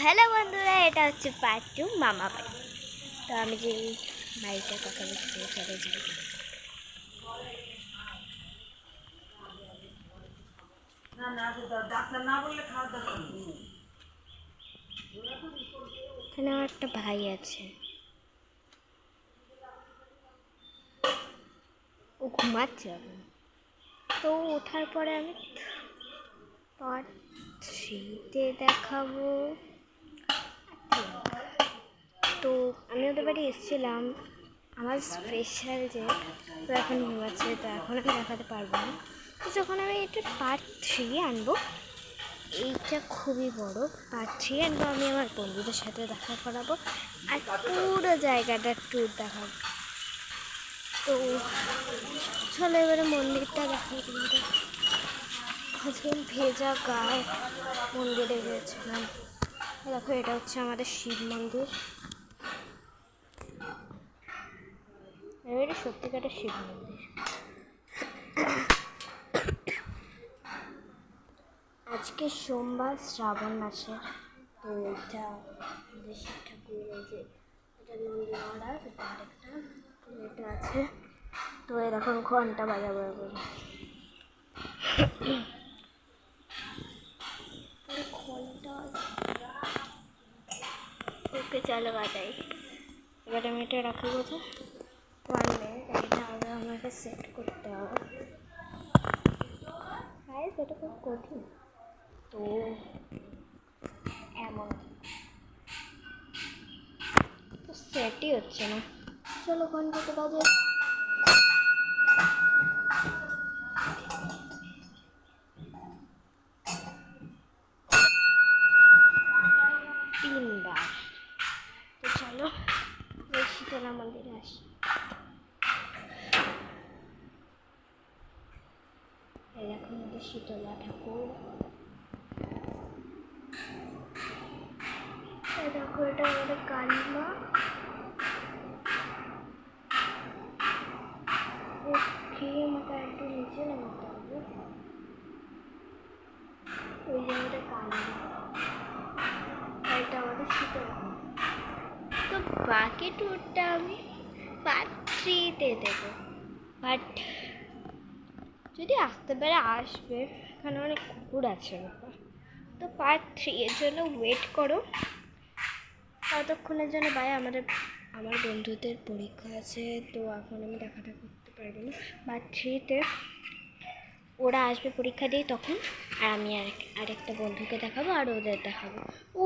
Hello বন্ধুরা, এটা হচ্ছে পার্ট 2 মামা বাড়ি। তো আমি যে বাড়িটার কথা বলছি চলে যাই। এখানে আমার একটা ভাই আছে, ও ঘুমাচ্ছে এখন। তো ওঠার পরে আমি পার্ট 3-তে দেখাবো। তো আমি ওদের বাড়ি এসেছিলাম আমার স্পেশাল যে, তো এখন ঘুমাচ্ছে, তো এখন আমি দেখাতে পারবো না। তো যখন আমি এটা পার্ট 3 আনবো, এইটা খুবই বড় পার্ট 3 আনবো, আমি আমার বন্ধুদের সাথে দেখা করাবো আর পুরো জায়গাটা ট্যুর দেখাবো। তো চলো এবারে মন্দিরটা দেখাবো তোমাদের। আজকে ভেজা গায়ে মন্দিরে গিয়েছিলাম। দেখো, এটা হচ্ছে আমাদের শিব মন্দির। এটা সত্যিকারের শিব মন্দির। আজকে সোমবার, শ্রাবণ মাসের। তো এটা আমাদের শিব ঠাকুর, এই যে এটা নন্দী মহারাজ, এটা আরেকটা, এটা আছে। তো এরকম ঘন্টা বাজাবো বলে ঘন্টা। ওকে চলো বাজাই। এবার আমি এটা রাখি কোথায়, 1 মিনিট, এটা আগে আমাকে সেট করতে হবে। হ্যাঁ, সেটা খুব কঠিন। তো এমন তো সেটই হচ্ছে না। চলো ঘন্টাতে বাজে। তিনবার। তো চলো এই শীতলা মন্দিরে আসি। এই দেখো আমাদের শীতলা ঠাকুর। এই দেখো, এটা আমাদের কালিমা। আমাকে একটু নিচে নামাতে হবে। ওই যে আমাদের কালিমা, এটা আমাদের শীতলা। তো বাকি ট্যুরটা আমি পার্ট 3-তে দেবো, বাট যদি আসতে পারে আসবে, এখানে অনেক কুকুর আছে। তো পার্ট 3 এর জন্য ওয়েট করো। ততক্ষণের জন্য বাই। আমার বন্ধুদের পরীক্ষা আছে, তো এখন আমি দেখাটা করতে পারবো না। পার্ট 3-তে ওরা আসবে পরীক্ষা দিয়ে তখন, আর আমি আরেকটা বন্ধুকে দেখাবো আর ওদের দেখাবো। ও